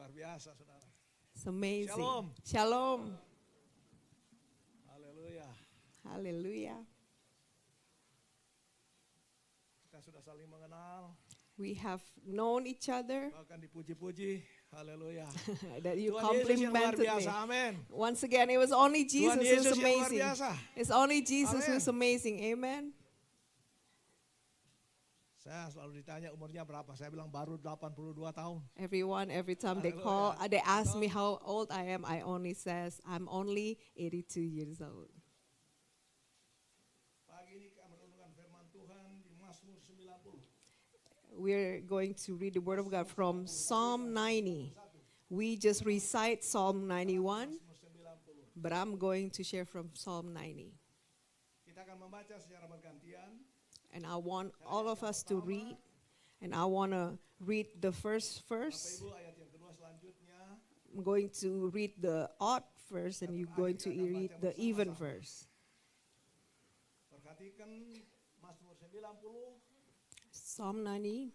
Luar biasa, saudara. It's amazing. Shalom. Shalom. Haleluya. Hallelujah. Kita sudah saling mengenal, We have known each other. bahkan dipuji-puji. Haleluya. That you Tuhan Yesus yang luar complimented me. biasa, amin. Once again, it was only Jesus Tuhan who's Yesus yang luar amazing. biasa. It's only Jesus Amen. who's amazing. Amen. Saya selalu ditanya umurnya berapa, saya bilang baru 82 tahun. Every time they Hallelujah. call, they ask me how old I am. I only says I'm only 82 years old. Pagi ini kami merenungkan firman Tuhan di Mazmur 90. We're going to read the Word of God from Psalm 90. We just recite Psalm 91, Mazmur 90. but I'm going to share from Psalm 90. Kita akan membaca secara bergantian. And I want all of us to read. And I want to read the first Bapak verse. Ibu, ayat yang kedua selanjutnya. I'm going to read the odd verse, and you're going to read the even verse. Perhatikan Mazmur 90. Psalm 90.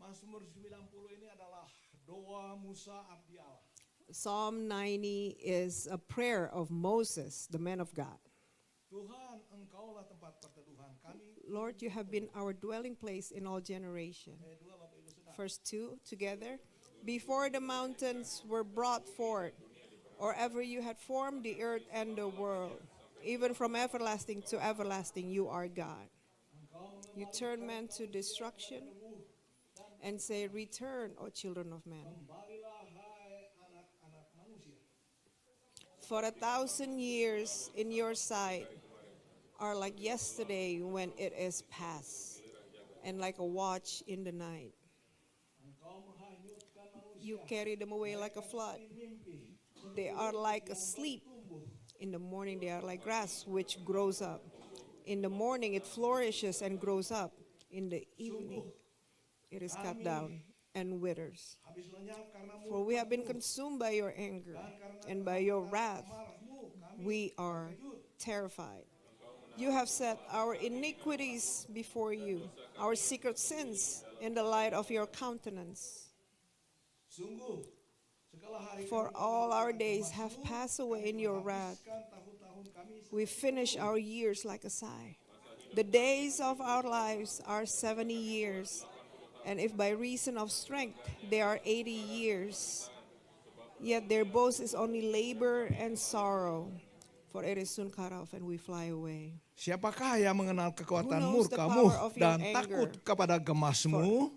Mazmur 90 ini adalah doa Musa abdi Allah. Psalm 90 is a prayer of Moses, the man of God. Tuhan, Engkaulah tempat perteduhan kami. Lord, you have been our dwelling place in all generation. Ayat 2 Bapak Ibu sudah. Verse 2 together. Before the mountains were brought forth, or ever you had formed the earth and the world, even from everlasting to everlasting, you are God. You turn man to destruction and say, return, O children of men. Kembalilah hai anak-anak manusia. For 1,000 years in your sight are like yesterday when it is past, and like a watch in the night. Engkau menghanyutkan manusia. You carry them away like a flood. Mimpi. They are like asleep. In the morning they are like grass which grows up. In the morning it flourishes and grows up. In the evening it is cut down and withers. Habis lenyap karena For we have been consumed by your anger, and by your wrath marahmu kami we are terrified. You have set our iniquities before you, our secret sins in the light of your countenance. sungguh segala hari For all our days have passed away in your wrath. habiskan tahun-tahun kami. We finish our years like a sigh. The days of our lives are 70 years, and if by reason of strength they are 80 years, yet their boast is only labor and sorrow, for it is soon cut off and we fly away. Siapakah yang mengenal kekuatan Who knows the murkamu power of your dan anger? takut kepada gemasmu?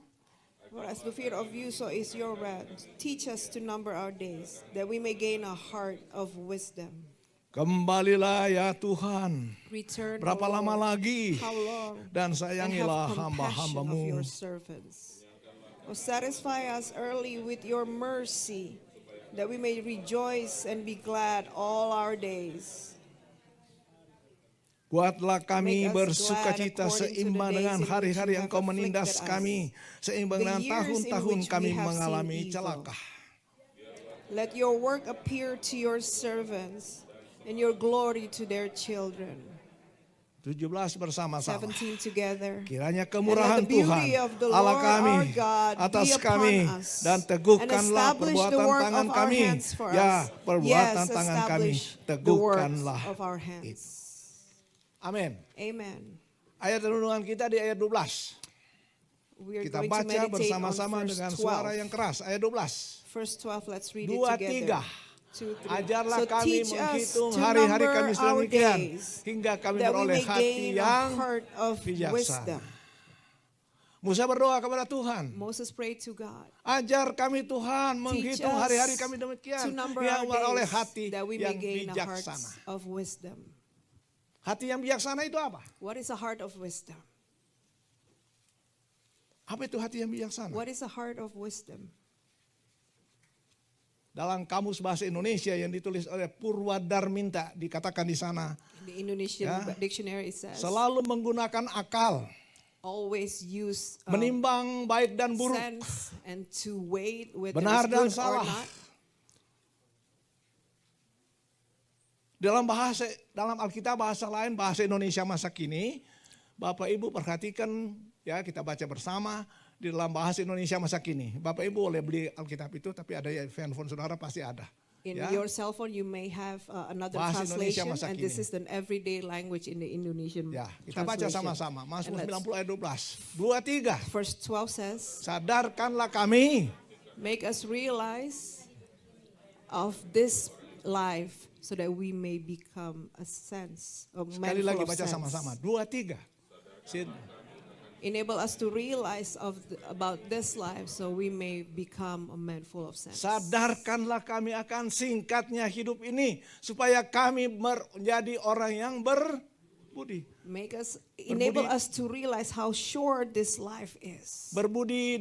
For as the fear of you, so is your wrath. Teach us to number our days, that we may gain a heart of wisdom. Kembalilah ya Tuhan. Return, Berapa O lama Lord, lagi? how long? Dan And sayangilah have compassion of hamba-hambamu. your servants. O satisfy us early with your mercy, that we may rejoice and be glad all our days. Buatlah kami Make us bersukacita glad according to the seimbang days dengan in which hari-hari you yang have kau menindas afflicted us. kami. Seimbang The dengan years in tahun-tahun which kami we have mengalami seen evil. celaka. Let your work appear to your servants, and your glory to their children. 17 bersama-sama. 17 together. Kiranya And kemurahan let the beauty Tuhan of the Allah Lord kami our God atas be upon kami us, dan and teguhkanlah establish the perbuatan work tangan of our kami. hands for Ya, us. perbuatan Yes, tangan kami establish the works teguhkanlah. of our hands. Amin. Amen. Ayat renungan kita di ayat 12. We are Kita going to baca meditate on bersama-sama verse dengan suara 12. yang keras. Ayat 12. Verse 12, let's read it 2, together. 3. 2, 3. Ajarlah So kami teach us menghitung to hari-hari number kami our sedemikian days, hingga kami that we beroleh may hati gain a yang heart of bijaksana. wisdom. Musa berdoa kepada Tuhan. Moses prayed to God. Ajar kami Tuhan menghitung us hari-hari kami To demikian number yang our beroleh days, hati that we yang may gain a heart bijaksana. of wisdom. Hati yang bijaksana itu apa? What is a heart of wisdom? Apa itu hati yang bijaksana? What is a heart of wisdom? Dalam kamus bahasa Indonesia yang ditulis oleh Purwadarminta dikatakan di sana, The Indonesian Ya. dictionary says, selalu menggunakan akal, always use menimbang baik dan buruk, sense and to weigh whether benar it's dan good or salah. not. Dalam Alkitab bahasa lain, bahasa Indonesia masa kini, Bapak Ibu perhatikan ya, kita baca bersama di dalam bahasa Indonesia masa kini. Bapak Ibu boleh beli Alkitab itu, tapi ada ya handphone saudara pasti ada. In Ya. your cell phone, you may have another Bahasa Indonesia translation, masa and this kini. is an everyday language in the Indonesian Ya, kita baca translation. sama-sama. Mazmur And let's- 90 ayat 12. 2, 3. Verse 12 says, Sadarkanlah kami. make us realize of this life so that we may become a sense, a man Sekali full lagi of baca sense. sama-sama. 2, 3. Enable us to realize about this life so we may become a man full of sense. Sadarkanlah kami akan singkatnya hidup ini, supaya kami menjadi orang yang berbudi. Enable us to realize how short this life is. Berbudi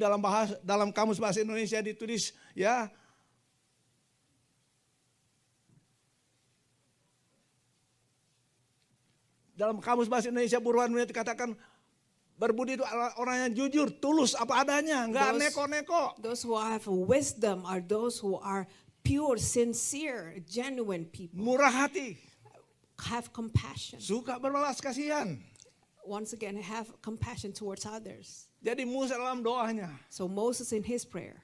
dalam kamus bahasa Indonesia ditulis ya, dalam kamus bahasa Indonesia Burhan Dunia dikatakan berbudi itu adalah orang yang jujur, tulus apa adanya, enggak Those- neko-neko. Those who have wisdom are those who are pure, sincere, genuine people. Murah hati, Have compassion. suka berbelas kasihan. Once again, have compassion towards others. Jadi Musa dalam doanya, So Moses in his prayer,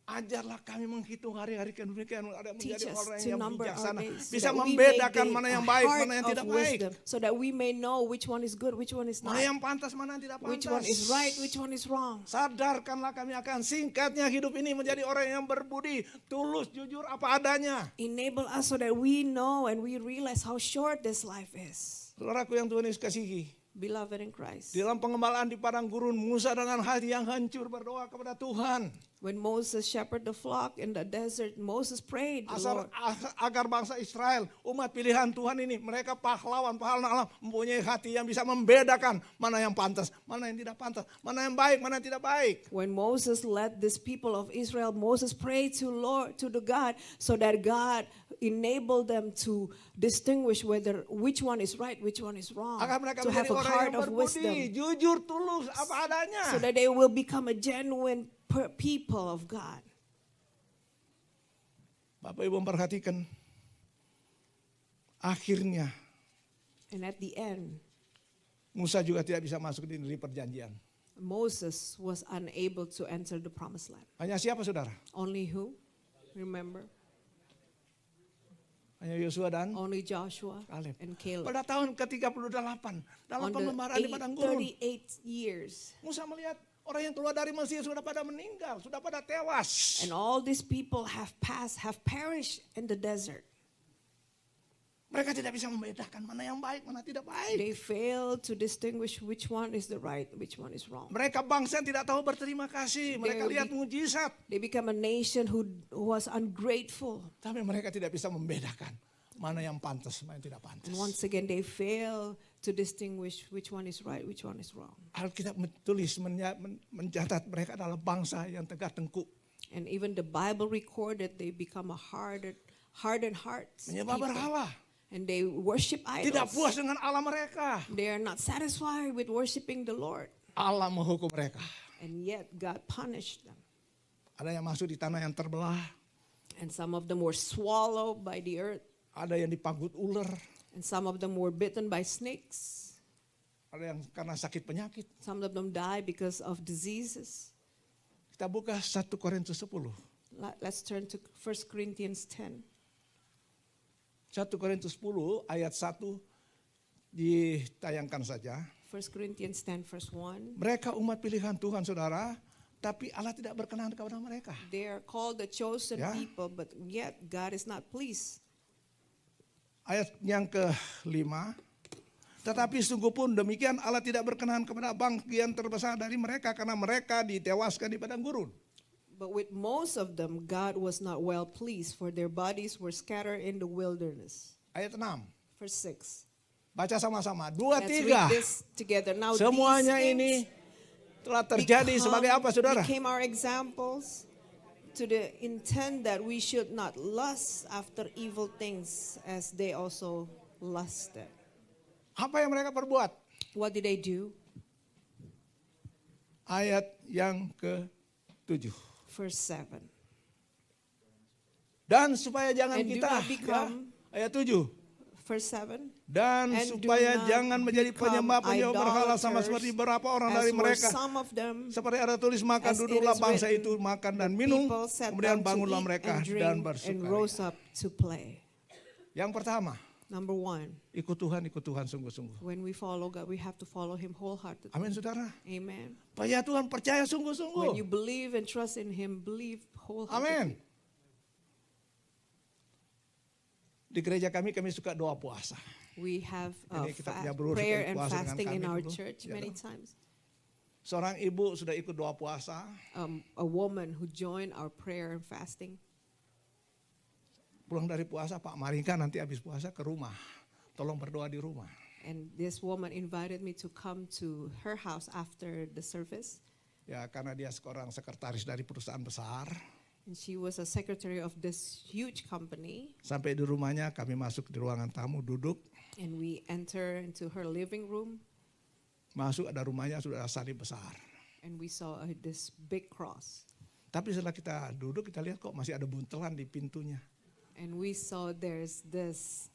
ajarlah kami menghitung hari-hari kemudian teach menjadi us orang to yang number our bijaksana, days so bisa that we may membedakan gain mana a yang baik, heart mana yang of tidak baik, wisdom, so that we may know which one is good, which one is not, mana yang pantas, mana yang tidak which one pantas. is right, which one is wrong. Sadarkanlah kami akan singkatnya hidup ini menjadi orang yang berbudi, tulus, jujur apa adanya. Enable us so that we know and we realize how short this life is. Saudaraku yang Tuhan Yesus kasihi, Beloved in Christ. di dalam pengembalaan di padang gurun, Musa dengan hati yang hancur berdoa kepada Tuhan. When Moses shepherded the flock in the desert, Moses prayed, the Lord, Agar bangsa Israel, umat pilihan Tuhan ini, mereka pahlawan Allah, mempunyai hati yang bisa membedakan mana yang pantas, mana yang tidak pantas, mana yang baik, mana yang tidak baik. when Moses led this people of Israel, Moses prayed to the God, so that God enabled them to distinguish which one is right, which one is wrong, Agar mereka to have menjadi a orang heart yang of berbudi, wisdom, jujur, tulus, apa adanya. so that they will become a genuine people of God. Bapak Ibu memperhatikan, akhirnya And at the end, Musa juga tidak bisa masuk di negeri perjanjian. Moses was unable to enter the promised land. Hanya siapa saudara? Only who? Remember? Hanya Yosua dan Only Joshua Kaleb. and Caleb. Pada tahun ke-38 dalam On pembebaran di padang the gurun, 38 years. Musa melihat orang yang keluar dari Mesir sudah pada meninggal, sudah pada tewas. And all these people have perished in the desert. Mereka tidak bisa membedakan mana yang baik, mana tidak baik. They fail to distinguish which one is the right, which one is wrong. Mereka bangsa yang tidak tahu berterima kasih. Mereka They- lihat mujizat, They become a nation who was ungrateful. tapi mereka tidak bisa membedakan mana yang pantas, mana yang tidak pantas. And once again, they fail to distinguish which one is right, which one is wrong. Alkitab menulis, mencatat mereka adalah bangsa yang tegak tengkuk, And even the Bible recorded they become a hardened hearts. menyembah people. berhala, And they worship tidak idols. puas dengan Allah mereka. They are not satisfied with worshiping the Lord. Allah menghukum mereka. And yet God punished them. Ada yang masuk di tanah yang terbelah, And some of them were swallowed by the earth. ada yang dipanggut ular, And some of them were bitten by snakes. ada yang karena sakit penyakit. Some of them died because of diseases. Kita buka 1 Korintus 10. Let's turn to 1 Corinthians 10. 1 Korintus 10 ayat 1 ditayangkan saja. 1 Corinthians 10 verse 1. Mereka umat pilihan Tuhan saudara, tapi Allah tidak berkenan kepada mereka. They are called the chosen Ya. people, but yet God is not pleased. Ayat yang ke-5. Tetapi sungguh pun demikian Allah tidak berkenan kepada bagian terbesar dari mereka karena mereka ditewaskan di padang gurun. But with most of them, God was not well pleased, for their bodies were scattered in the wilderness. Ayat 6. Verse 6. Baca sama-sama. 2, Let's 3. read this together. Now Semuanya these ini things telah terjadi sebagai apa saudara? became our examples to the intent that we should not lust after evil things as they also lusted. Apa yang mereka perbuat? What did they do? Ayat yang ke-7. Verse 7. Dan supaya jangan And do kita, not become- ayat 7. Verse 7. Dan And do supaya not jangan menjadi become penyembah berhala sama idolaters, seperti beberapa orang as dari were mereka. some of them, Seperti ada tulis, maka as it duduklah is bangsa written, itu makan dan the minum, people sat kemudian down to bangunlah eat mereka and dan drink and bersukaria. rose up to play. Yang pertama, Number one, ikut Tuhan sungguh-sungguh. when we follow God, we have to follow Him wholeheartedly. Amin saudara. Amen. Percaya Tuhan, percaya When you sungguh-sungguh. believe and trust in Him, believe wholeheartedly. Amin. Di gereja kami suka doa puasa. We have Ini kita punya brosur prayer dari and puasa dengan fasting in kami our dulu. church Ya, many toh. times. Seorang ibu sudah ikut doa puasa. A woman who joined our prayer and fasting. Pulang dari puasa, Pak Maringka nanti habis puasa ke rumah. Tolong berdoa di rumah. And this woman invited me to come to her house after the service. Ya, karena dia seorang sekretaris dari perusahaan besar. And she was a secretary of this huge company. Sampai di rumahnya kami masuk di ruangan tamu, duduk. And we enter into her living room. Masuk ada rumahnya sudah ada salib besar. And we saw this big cross. Tapi setelah kita duduk, kita lihat kok masih ada buntelan di pintunya. And we saw there's this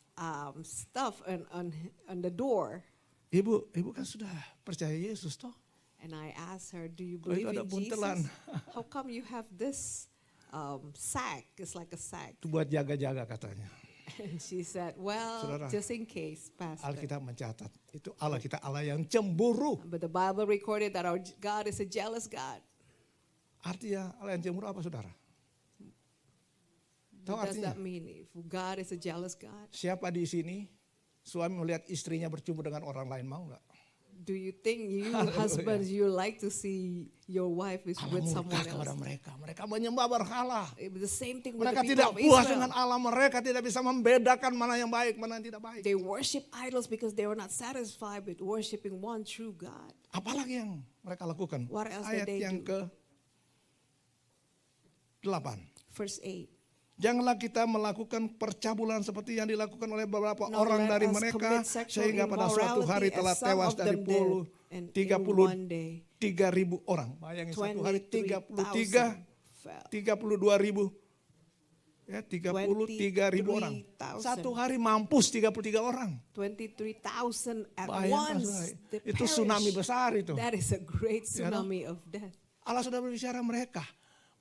stuff on the door. Ibu kan sudah percaya Yesus toh. And I asked her, do you Kalau itu believe ada in buntelan. Jesus? How come you have this sack? It's like a sack. Itu buat jaga-jaga katanya. And she said, well, Saudara, just in case, Pastor. Alkitab mencatat, itu Allah kita Allah yang cemburu. But the Bible recorded that our God is a jealous God. Artinya Allah yang cemburu apa saudara? Tahu What does artinya? that mean? If God is a jealous God, Siapa di sini suami melihat istrinya bercumbu dengan orang lain, mau nggak? do you think you husbands you like to see your wife is Allah with murka someone kepada else? mereka. Mereka menyembah berhala. The same thing with Mereka the tidak people of puas Israel. dengan Allah. Mereka tidak bisa membedakan mana yang baik, mana yang tidak baik. They worship idols because they were not satisfied with worshiping one true God. Apalagi yang mereka lakukan? What else Ayat did they yang do? ke-8. Verse 8. Janganlah kita melakukan percabulan seperti yang dilakukan oleh beberapa Nor orang let dari us mereka, commit sexual sehingga pada suatu hari immorality as telah some tewas of dari them did, and in one day 33.000 orang. Bayangin satu hari 23,000 fell. 32.000. Ya, 33.000 orang. 23,000. Satu hari mampus 33 orang. 23,000 at Bayangkan, once. saudara. They Itu tsunami perished. besar itu. That is a great Ya, no? tsunami of death. Allah sudah berbicara mereka.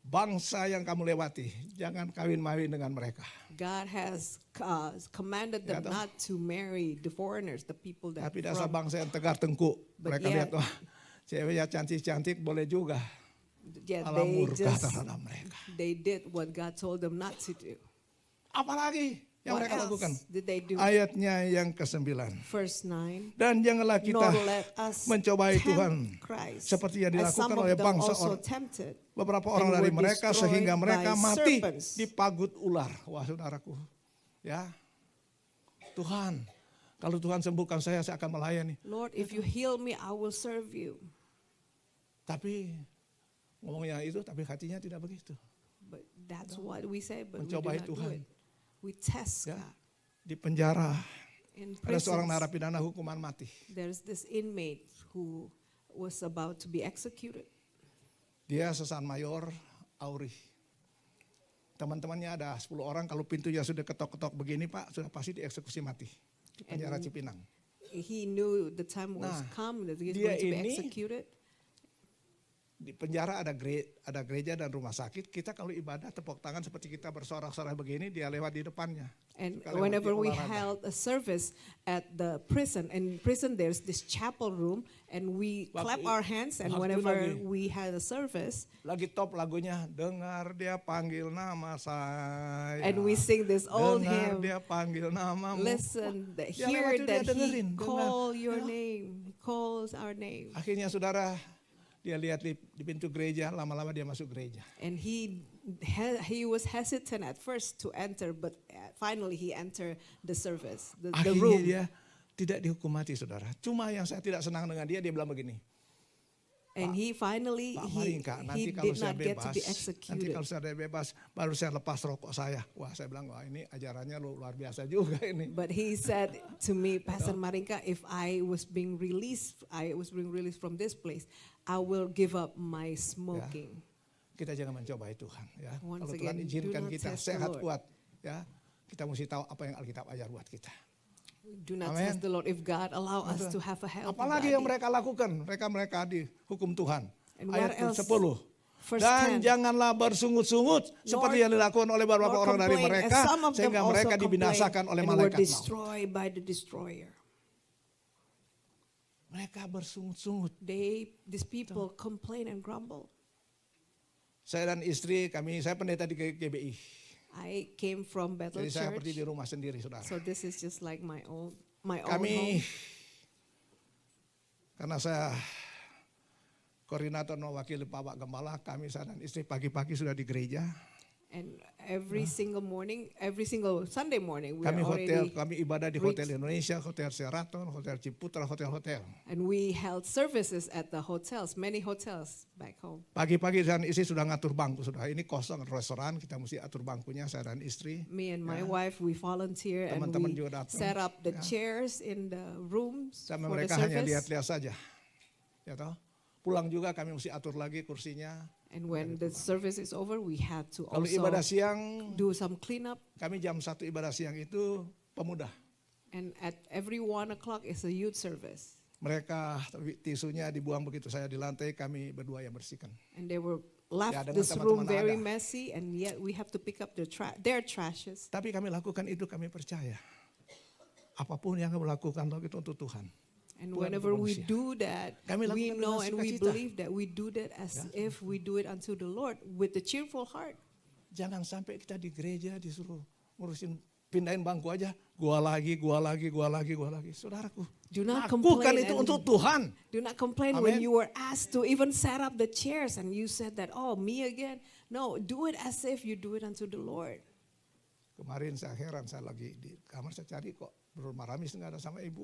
Bangsa yang kamu lewati, jangan kawin-mawin dengan mereka. God has commanded them Ya, toh? not to marry the foreigners, the people that Tapi dasar from, bangsa yang tegar tengkuk. But Mereka yet- lihat, wah ceweknya cantik-cantik boleh juga. yet Allah they murka just terhadap mereka. they did what God told them not to do. Apalagi yang What mereka lakukan? else did they do? Ayatnya yang ke-9. Verse 9. Dan janganlah kita Nor let us mencobai tempt Tuhan Christ, seperti yang as some dilakukan of oleh them bangsa also orang. tempted, Beberapa orang and dari were mereka destroyed sehingga mereka by mati serpents. di pagut ular. Wah saudaraku, ya Tuhan, kalau Tuhan sembuhkan saya akan melayani. Lord, if you heal me, I will serve you. Tapi ngomongnya itu, tapi hatinya tidak begitu. But that's what we say, but we do Mencobai not do Tuhan. it. We test Ya. God. Di penjara In ada seorang prisons, narapidana hukuman mati. there's this inmate who was about to be executed. Dia sesan mayor Auri. Teman-temannya ada 10 orang, kalau pintunya sudah ketok-ketok begini Pak, sudah pasti dieksekusi mati. Di penjara Cipinang. He knew the time was Nah, come that he's dia going to be ini- executed. Di penjara ada gereja dan rumah sakit. Kita kalau ibadah tepuk tangan seperti kita bersorak-sorai begini, dia lewat di depannya. And Suka lewat whenever di we olahraga. held a service at the prison, in prison there's this chapel room, and we clap our hands, and waktu whenever lagi- we had a service, Lagi top lagunya, dengar dia panggil nama saya. and we sing this old Dengar hymn, dia panggil namamu. listen, Dia hear lewat itu, dia that he dengerin, call dengar. your Ya. name, he calls our name. Akhirnya saudara, dia lihat di pintu gereja, lama-lama dia masuk gereja. And he was hesitant at first to enter, but finally he entered the service, the Akhirnya room. dia tidak dihukum mati saudara. Cuma yang saya tidak senang dengan dia bilang begini. And he finally, Pak he Maringka, nanti kalau did saya not get to bebas, be nanti executed. kalau saya bebas, baru saya lepas rokok saya. Wah saya bilang, wah ini ajarannya luar biasa juga ini. But he said to me, Pastor Maringka, if I was being released from this place, I will give up my smoking. Kita jangan mencobai Tuhan. Ya. Once Kalau Tuhan again, izinkan do not kita test the sehat Lord. kuat, ya kita mesti tahu apa yang Alkitab ajar buat kita. Do not Amen. test the Lord. If God allow us to have a healthy Apalagi yang body. mereka lakukan, mereka dihukum Tuhan. And what Ayat else? 10. Verse Dan 10. janganlah bersungut-sungut seperti yang dilakukan oleh beberapa Nor orang dari complain, mereka, as some of them sehingga also mereka complained dibinasakan oleh and were malaikat maut. destroyed by the destroyer. Mereka bersungut-sungut. These people complain and grumble. Saya dan istri saya pendeta di GBI. I came from Bethel Jadi saya seperti Church, di rumah sendiri, saudara. so this is just like my own Kami, home. karena saya koordinator mewakili Bapak Gembala, saya dan istri pagi-pagi sudah di gereja. And every single Sunday morning, we Kami are already, kami ibadah di Hotel Indonesia, Hotel Sheraton, Hotel Ciputra, hotel-hotel. and we held services at the hotels, many hotels back home. Pagi-pagi saya dan istri sudah ngatur bangku, sudah ini kosong restoran, kita mesti atur bangkunya saya dan istri. Me and my wife, we volunteer and Teman-teman we juga datang. set up the chairs in the rooms Sama for the mereka hanya service. lihat-lihat saja. Ya toh? Pulang juga kami mesti atur lagi kursinya. And when the service is over, we had to Kalau ibadah also siang, do some cleanup. kami jam 1 ibadah siang itu pemuda. And at every 1:00 is a youth service. Mereka tisunya dibuang begitu saya di lantai, kami berdua yang bersihkan. And they were Ya, left dengan this room teman-teman very ada. messy, and yet we have to pick up their trashes. Tapi kami lakukan itu, kami percaya. Apapun yang kami lakukan itu untuk Tuhan. And Tuhan whenever untuk we manusia. do that, Kami we lakukan know dengan and we sukacita. believe that we do that as if we do it unto the Lord with a cheerful heart. Jangan sampai kita di gereja disuruh ngurusin pindahin bangku aja, gua lagi. Saudaraku, Do not lakukan complain itu and- untuk Tuhan. Do not complain Amen. when you were asked to even set up the chairs and you said that, oh, me again. No, do it as if you do it unto the Lord. Kemarin saya heran, saya lagi di kamar, saya cari kok Bro Maramis nggak ada sama ibu.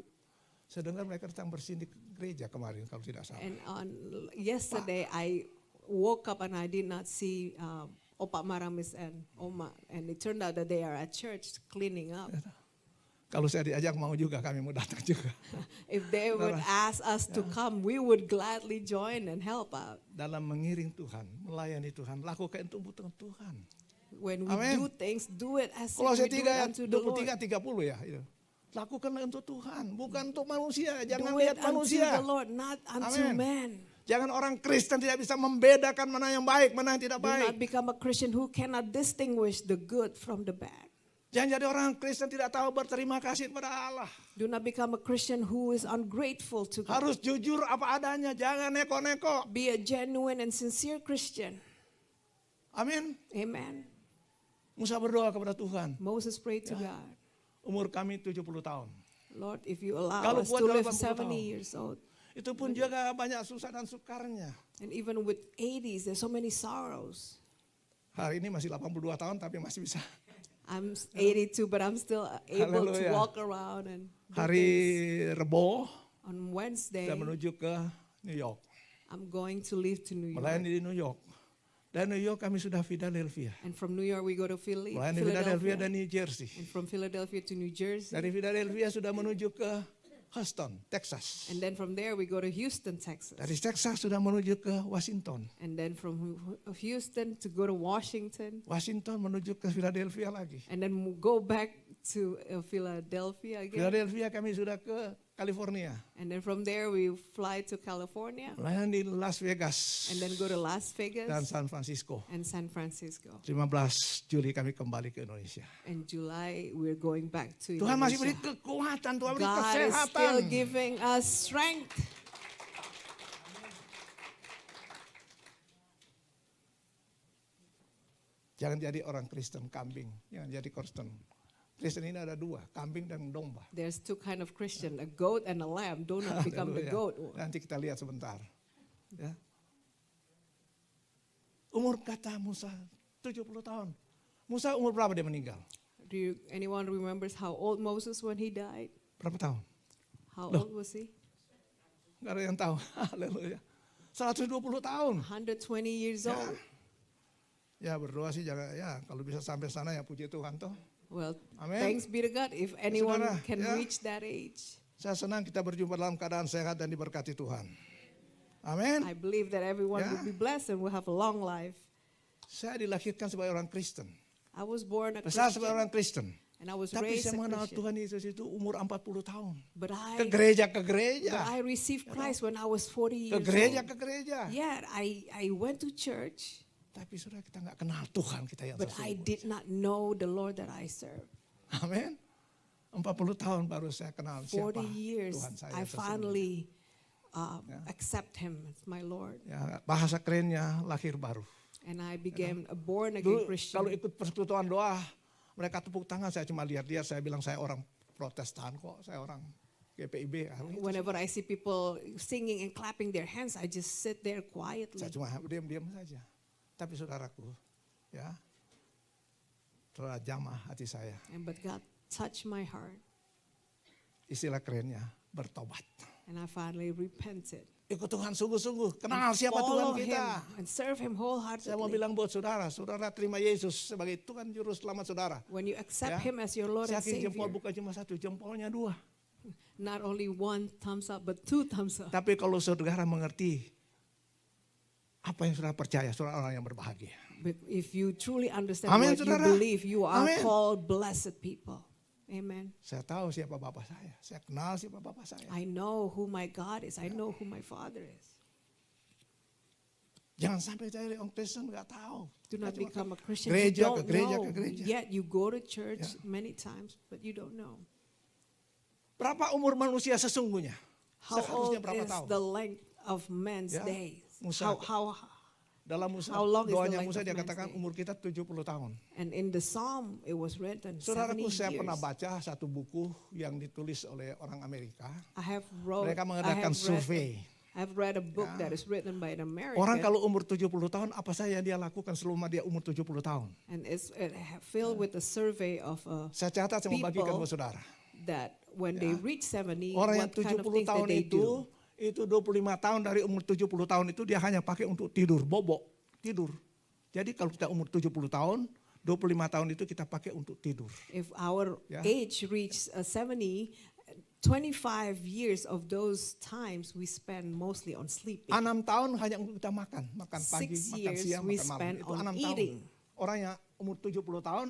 Saya dengar mereka datang bersihin di gereja kemarin kalau tidak salah. And on yesterday, I woke up and I did not see Opa Maramis and Oma. And it turned out that they are at church cleaning up. Kalau saya diajak mau juga, kami mau datang juga. If they would ask us to come, we would gladly join and help out. Dalam mengiring Tuhan, melayani Tuhan, lakukan itu untuk Tuhan. When we Amen. do things, do it as if Kolose we do 3 it ayat unto the Lord. 23-30 ya. Itu. Lakukanlah untuk Tuhan, bukan untuk manusia. Jangan Do it lihat unto manusia. the Lord, not unto Amen. man. Jangan orang Kristen tidak bisa membedakan mana yang baik, mana yang tidak Do not baik. become a Christian who cannot distinguish the good from the bad. Jangan jadi orang Kristen tidak tahu berterima kasih kepada Allah. Do not become a Christian who is ungrateful to God. Harus jujur apa adanya, jangan neko-neko. Be a genuine and sincere Christian. Amin. Amen. Musa berdoa kepada Tuhan. Moses prayed to God, Umur kami 70 tahun. Lord, if you allow Kalau us kuat to live 80 70 tahun. years old, Itu pun juga banyak susah dan sukarnya. and even with 80s, there's so many sorrows. Hari ini masih 82 tahun tapi masih bisa. I'm 82, but I'm still able to Hallelujah. walk around and do Hari things. Rebo On Wednesday, kita menuju ke New York. I'm going to leave to New York. Melayani di New York. Dan New York kami sudah Philadelphia. And from New York, we go to Melayani di Philadelphia dan New Jersey. And from Philadelphia to New Jersey. Dari Philadelphia sudah menuju ke Houston, Texas. And then from there, we go to Houston, Texas. Dari Texas sudah menuju ke Washington. And then from Houston to go to Washington. Washington menuju ke Philadelphia lagi. And then go back to Philadelphia again. Philadelphia kami sudah ke California. And then from there, we fly to California. Melayani di Las Vegas And then go to Las dan Vegas San Francisco. and San Francisco. 15 Juli kami kembali ke Indonesia. In July, we're going back to Tuhan masih beri Indonesia. kekuatan, Tuhan beri God is kesehatan. still giving us strength. Jangan jadi orang Kristen kambing, jangan jadi Kristen. Kristen ini ada 2, kambing dan domba. There's two kind of Christian, a goat and a lamb. Do not become the Haleluya. goat. Nanti kita lihat sebentar. Ya. Umur kata Musa 70 tahun. Musa umur berapa dia meninggal? Anyone remembers how old Moses when he died? Berapa tahun? How Loh. old was he? Enggak ada yang tahu. Haleluya. 120 tahun. 120 years Ya. old. Ya berdoa sih jangan ya kalau bisa sampai sana ya puji Tuhan toh. Well, Amen. thanks be to God if anyone saudara, can ya. reach that age. Saya senang kita berjumpa dalam keadaan sehat dan diberkati Tuhan. Amin. I believe that everyone Ya. will be blessed and will have a long life. Saya dilahirkan sebagai orang Kristen. I was born a Besar Christian sebagai orang Kristen. And I was Tapi raised saya a mengenal Christian. Tuhan Yesus itu umur 40 tahun. But Ke I gereja. received Christ when I was 40 Ke years gereja. old. Yet I went to church, Tapi saudara, kita nggak kenal Tuhan kita yang but I sesungguhnya. did not know the Lord that I serve. Amin. 40 tahun baru saya kenal 40 siapa years, Tuhan saya I sesungguhnya. finally accept Him as my Lord. Ya, bahasa kerennya lahir baru. And I became a born Dulu again Christian. kalau ikut persekutuan doa, mereka tepuk tangan, saya cuma lihat-lihat, saya bilang saya orang Protestan kok, saya orang GPIB. Whenever I see people singing and clapping their hands, I just sit there quietly. Saya cuma diam-diam saja. Tapi saudaraku, ya, telah jamah hati saya. But God touched my heart, Istilah kerennya, bertobat. and I finally repented. Ikut Tuhan sungguh-sungguh, kenal And siapa Tuhan follow kita. Him and serve Him Saya mau wholeheartedly. bilang buat saudara, saudara terima Yesus sebagai Tuhan Juru Selamat saudara. When you accept Ya. Him as your Lord and Saya yakin jempol Savior, bukan cuma satu, jempolnya dua. not only one thumbs up, but two thumbs up. Tapi kalau saudara mengerti apa yang saudara percaya, saudara orang yang berbahagia. But if you truly understand Amin, what you saudara. believe, you are Amin. called blessed people. Amen. Saya tahu siapa Bapak saya kenal siapa Bapak saya. I know who my God is. I know who my Father is. Jangan sampai jadi orang Kristen nggak tahu. Do not Kita cuma become a ke Christian. Gereja, You don't ke gereja, know. ke gereja. Yet you go to church Ya. many times, but you don't know. Berapa umur manusia sesungguhnya? How Seharusnya old berapa is tahun? the length of man's Ya, days? Musa. How Dalam Musa, How long is the doanya length Musa of dia man's katakan day? umur kita 70 tahun. And in the Psalm, it was written 70 Saudaraku, saya years. pernah baca satu buku yang ditulis oleh orang Amerika. I have wrote. Mereka I mengadakan have survei. I've read a book Ya. that is written by an American. Orang kalau umur 70 tahun, apa saja yang dia lakukan selama dia umur 70 tahun? And filled with a survey of Saya catat, saya mau bagikan People buat saudara. that when they reach 70, Orang yang what kind of 70 things that tahun they do. itu 25 tahun dari umur 70 tahun itu dia hanya pakai untuk tidur, bobok, tidur. Jadi kalau kita umur 70 tahun, 25 tahun itu kita pakai untuk tidur. If our Ya. age reaches 70, 25 years of those times we spend mostly on sleeping. 6 tahun hanya untuk kita makan pagi, 6 makan years siang, we makan malam. spend Itu on 6 eating. tahun. Orang yang umur 70 tahun,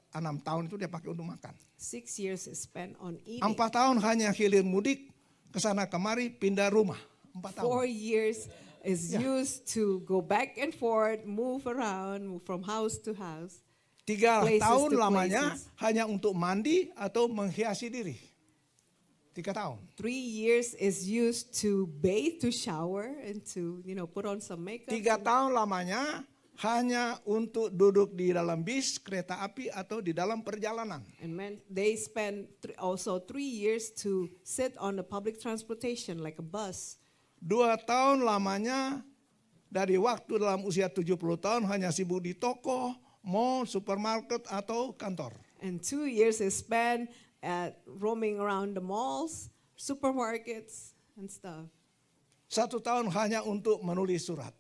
6 tahun itu dia pakai untuk makan. 6 years is spent on eating. 4 tahun hanya hilir mudik, ke sana kemari, pindah rumah. 4 tahun. 4 years is used to go back and forth, move around, move from house to house. 3 places tahun to lamanya places. hanya untuk mandi atau menghiasi diri. 3 tahun. 3 years is used to bathe, to shower, and to put on some makeup. 3 tahun lamanya hanya untuk duduk di dalam bis, kereta api atau di dalam perjalanan. And they spend also 3 years to sit on the public transportation like a bus. 2 tahun lamanya dari waktu dalam usia 70 tahun hanya sibuk di toko, mall, supermarket atau kantor. And 2 years is spent at roaming around the malls, supermarkets, and stuff. 1 tahun hanya untuk menulis surat.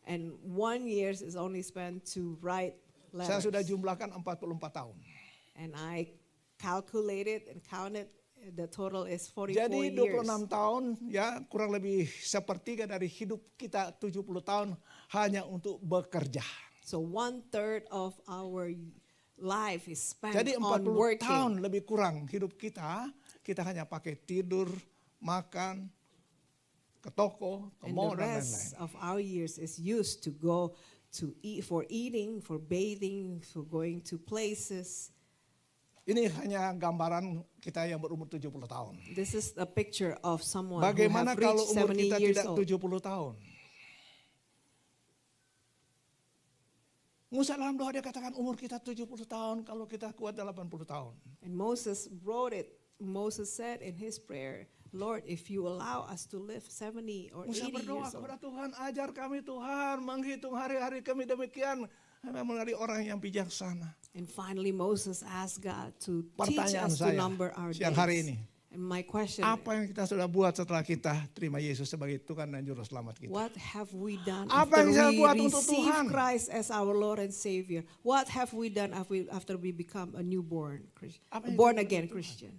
And 1 year is only spent to write Saya letters. sudah jumlahkan 44 tahun. And I calculated and counted, the total is 44 Jadi years. 26 tahun ya kurang lebih sepertiga dari hidup kita 70 tahun hanya untuk bekerja. So 1/3 of our life is spent Jadi on 40 working. tahun lebih kurang hidup kita hanya pakai tidur, makan, ke toko, ke And mall the dan rest lain-lain. of our years is used to go to eat, for eating, for bathing, for going to places. Ini hanya gambaran kita yang berumur 70 tahun. This is a picture of someone Bagaimana who have kalau reached umur 70 kita years tidak old. 70 tahun? Musa dalam doa dia katakan umur kita 70 tahun, kalau kita kuat 80 tahun. And Moses wrote it. Moses said in his prayer, Lord, if you allow us to live 70 or 80 Musa berdoa years old. kepada Tuhan, ajar kami Tuhan menghitung hari-hari kami demikian. Kami menjadi orang yang bijaksana. And finally Moses asked God to teach Pertanyaan us to saya number our siang days. hari ini. And my question, Apa yang kita sudah buat setelah kita terima Yesus sebagai Tuhan dan Juru Selamat kita? what have we done Apa after yang saya we buat untuk receive Tuhan? Christ as our Lord and Savior? What have we done after we become a newborn Christian, Apa yang born saya buat again untuk Tuhan? Christian?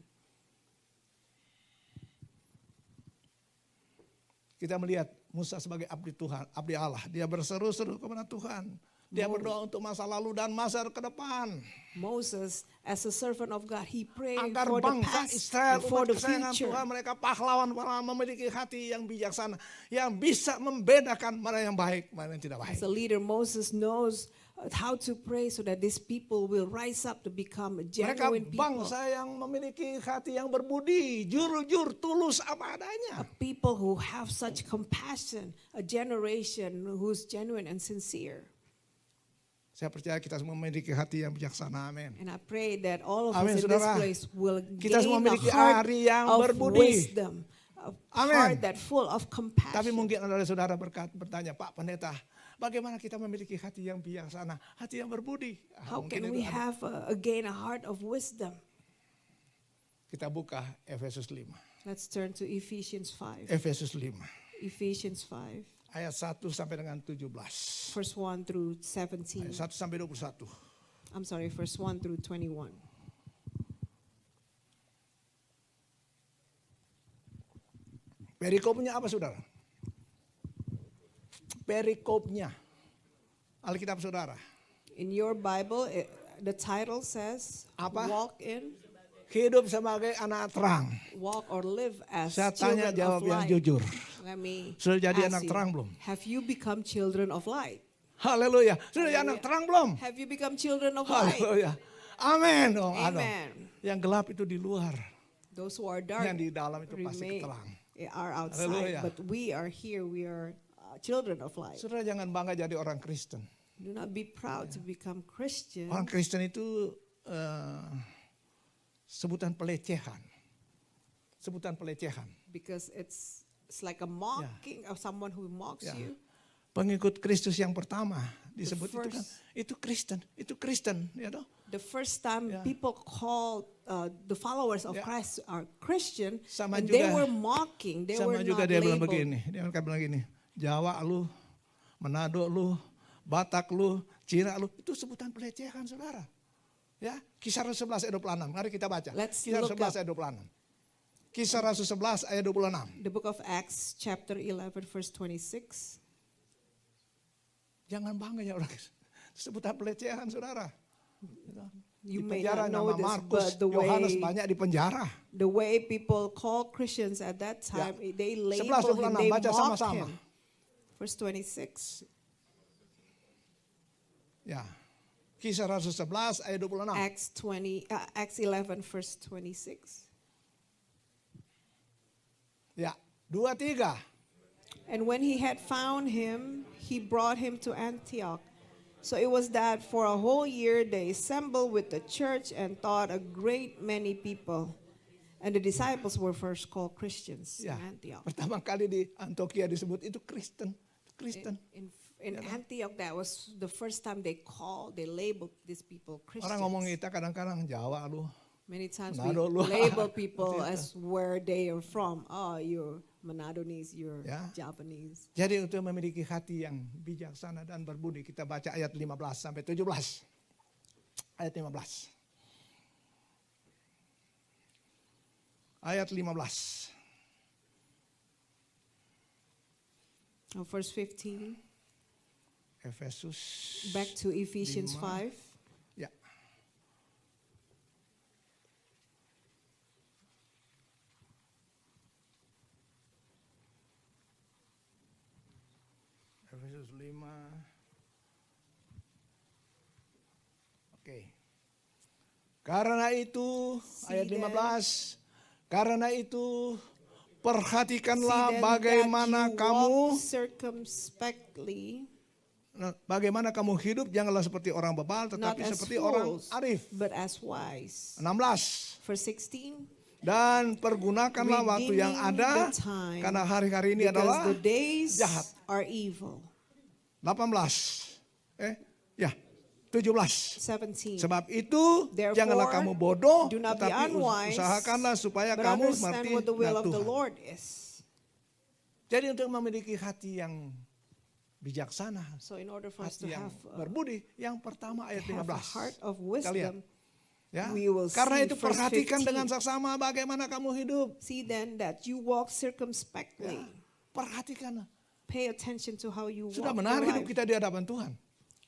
Kita melihat Musa sebagai abdi Tuhan, abdi Allah. Dia berseru-seru kepada Tuhan. Dia berdoa untuk masa lalu dan masa ke depan. Moses, as a servant of God, he prayed Agar for the bangsa past Israel, and for umat the kesayangan future. Tuhan, mereka pahlawan memiliki hati yang bijaksana, yang bisa membedakan mana yang baik, mana yang tidak baik. As a leader, Moses knows how to pray so that these people will rise up to become Mereka genuine people. bangsa yang memiliki hati yang berbudi, jujur, tulus apa adanya. A people who have such compassion, a generation who's genuine and sincere. Saya percaya kita semua memiliki hati yang bijaksana, amin. And I pray that all of Amin, us in this saudara. place will Kita semua gain a memiliki heart hari yang of berbudi. wisdom, a Amin. heart that full of Tapi compassion. mungkin ada saudara bertanya, Pak Pendeta, bagaimana kita memiliki hati yang bijaksana, hati yang berbudi? How Mungkin can itu we ada. have again a heart of wisdom? Kita buka Efesus 5. Let's turn to Ephesians 5. Efesus 5. Ephesians 5, Ayat 1 sampai dengan 17. verse 1 through 17. Ayat 1 sampai 21. I'm sorry, verse 1 through 21. Perikopnya apa saudara? Perikopnya. Alkitab saudara. In your Bible, the title says, Apa? walk in, Hidup sebagai anak terang. walk or live as Saya tanya children jawab of yang light. jujur. Let me Sudah jadi ask anak you, terang belum? have you become children of light? Haleluya. Sudah jadi anak terang belum? Have you become children of light? Haleluya. Amin dong. Aduh. Amen. Yang gelap itu di luar. Those who are dark Yang di dalam itu pasti remain, terang. are outside, Haleluya. but we are here, we are children of light. Saudara jangan bangga jadi orang Kristen. Do not be proud to become Christian. Orang Kristen itu sebutan pelecehan. Sebutan pelecehan. Because it's like a mocking of someone who mocks Ya. you. Pengikut Kristus yang pertama disebut first- itu Kristen, ya toh? The first time Yeah. people called the followers of Yeah. Christ are Christian, Sama and they juga- were mocking, they were Sama juga not dia bilang labeled. begini, dia akan bilang gini, Jawa lu, Manado lu, Batak lu, Cina lu, itu sebutan pelecehan saudara. Ya, Kisah Rasul 11 ayat 26. Mari kita baca. Let's Kisah Rasul look 11 ayat 26. Kisah Rasul 11 ayat 26. The book of Acts, chapter 11, verse 26. Jangan bangga ya orang. Sebutan pelecehan saudara. You Di may penjara not know nama this, Markus, but the Yohanes way, banyak di penjara. the way people call Christians at that time, they 11, label him, 26, they baca mocked sama-sama. him. Verse 26. Ya. Kisah Rasul 11 ayat 26. Acts 11, verse 26. Ya, 2-3. And when he had found him, he brought him to Antioch. So it was that for a whole year they assembled with the church and taught a great many people. And the disciples were first called Christians Ya. in Antioch. Pertama kali di Antioquia disebut itu Kristen. In Antioch, that was the first time they labeled these people Christians. Orang ngomong kita kadang-kadang Jawa lu. Many times Manado we lu. label people as where they are from. Oh, you're Manadonese, you're Ya. Japanese. Jadi untuk memiliki hati yang bijaksana dan berbudi, kita baca ayat 15 sampai 17. Ayat 15. Ayat 15. Verse 15. Efesus. Back to Ephesians 5. 5. Ya. Efesus 5. Oke. Karena itu ayat 15. Karena itu perhatikanlah See then bagaimana that you kamu walk circumspectly, bagaimana kamu hidup, janganlah seperti orang bebal not tetapi as seperti orang fools, arif. but as wise. 16. Verse 16. Dan pergunakanlah waktu yang ada Redeeming the time, karena hari-hari ini because adalah the days jahat. are evil. 18. 17. 17. Sebab itu Therefore, janganlah kamu bodoh, do not be tetapi unwise, usahakanlah supaya but kamu understand mengerti what the will of the Tuhan. Lord is. Jadi untuk memiliki hati yang bijaksana, So in order for us hati to yang have berbudi, yang pertama ayat a 15. heart of Kita lihat. wisdom, Ya. we will Karena see itu verse perhatikan 15. dengan saksama bagaimana kamu hidup. see then that you walk circumspectly. Ya. Perhatikan. Pay attention to how you Sudah walk benar your hidup life. kita di hadapan Tuhan.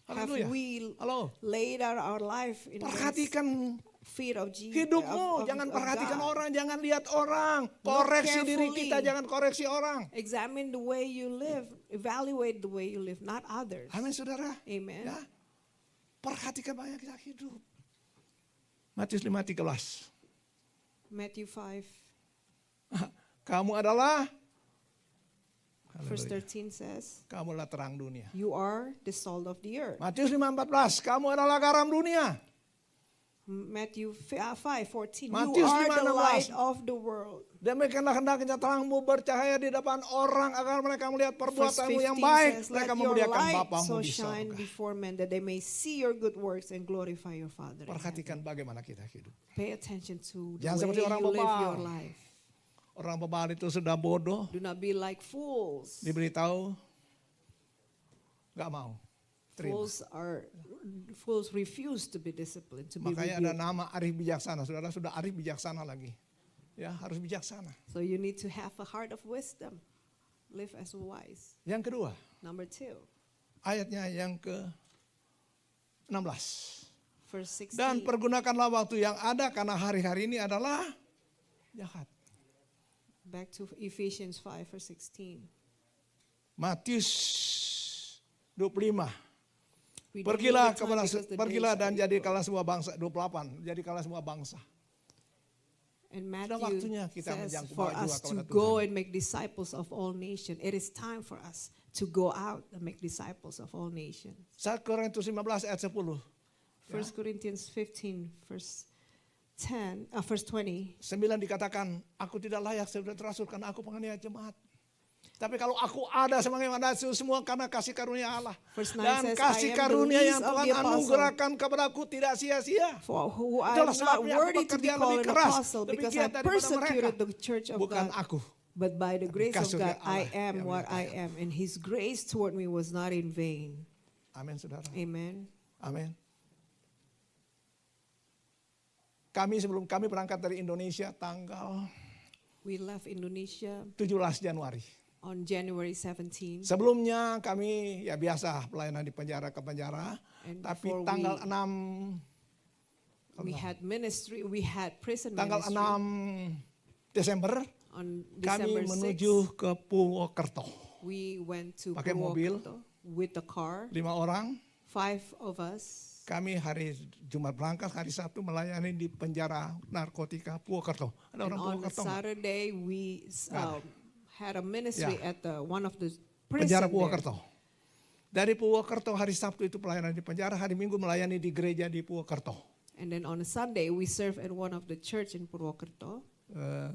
Have Haleluya. we Halo. laid out our life in the Perhatikan feet of Jesus? hidupmu, jangan perhatikan orang, jangan lihat orang. Koreksi diri carefully. kita, jangan koreksi orang. Examine the way you live. Evaluate the way you live, not others. Amin saudara. Amen. Ya. Perhatikan banyak kita hidup. Matius 5:13. Matthew 5, Kamu adalah verse Haleluya. 13 says, Kamu adalah terang dunia. you are the salt of the earth. Matius 5:14. Kamu adalah garam dunia. Matthew 5:14, you Matius are the 5:16. light of the world. Demikianlah hendaknya terangmu bercahaya di depan orang agar mereka melihat Verse perbuatanmu yang 15 baik. says, Mereka let your memuliakan light Bapamu so di shine sorga. before men that they may see your good works and glorify your Father in heaven. Perhatikan bagaimana kita hidup. Pay attention to the Jangan way seperti orang you live bebal. your life. Orang bebal itu sudah bodoh, Do not be like fools. diberitahu, gak mau. Terima. Fools refuse to be disciplined, to be Makanya ada rebuked. nama arif bijaksana. Saudara sudah arif bijaksana lagi. Ya, harus bijaksana. So you need to have a heart of wisdom. Live as wise. Yang kedua, Number 2, ayatnya yang ke-16. verse 16. Dan pergunakanlah waktu yang ada karena hari-hari ini adalah jahat. Back to Ephesians 5, verse 16. Matius 25. We Pergilah don't need the time kepada because the pergilah days dan are jadikanlah semua bangsa 28. Jadikanlah semua bangsa. And Sudah Matthew waktunya kita says menjangkau for jiwa us to kepada go Tuhan. and make disciples of all nations. It is time for us to go out and make disciples of all nations. 1 Korintus 15 ayat 10. 1 Corinthians 15, verse 10, verse 20. 9 dikatakan, aku tidak layak sebagai rasul karena aku penganiaya jemaat. Tapi kalau aku ada sebagai rasul semua karena kasih karunia Allah. Verse 9 Dan says, kasih I am the karunia least yang of Tuhan the apostle. anugerahkan kepadaku tidak sia-sia. For who I Itulah am not sebabnya aku worthy to be bekerja called lebih an keras, apostle lebih because I giat daripada persecuted mereka. the church of Bukan God. aku. But by the grace of kasih God, I Allah am yang what I menyertai. am. And his grace toward me was not in vain. Amin saudara. Amen. Amin. Sebelum kami berangkat dari Indonesia tanggal We left Indonesia 17 Januari. on January 17. Sebelumnya kami ya biasa pelayanan di penjara ke penjara. And Tapi before tanggal we- 6 We had ministry, we had prison tanggal ministry 6 Desember on kami December 6th. menuju ke Purwokerto. We went to Pakai mobil. Purwokerto with the car, 5 orang. 5 of us. Kami hari Jumat berangkat, hari Sabtu melayani di penjara narkotika Purwokerto. Ada And orang on Purwokerto nggak? Saturday, we Nggak had a ministry Ya. at one of the Penjara prison there. Purwokerto. Dari Purwokerto hari Sabtu itu pelayanan di penjara, hari Minggu melayani di gereja di Purwokerto. And then on a Sunday, we served at one of the church in Purwokerto.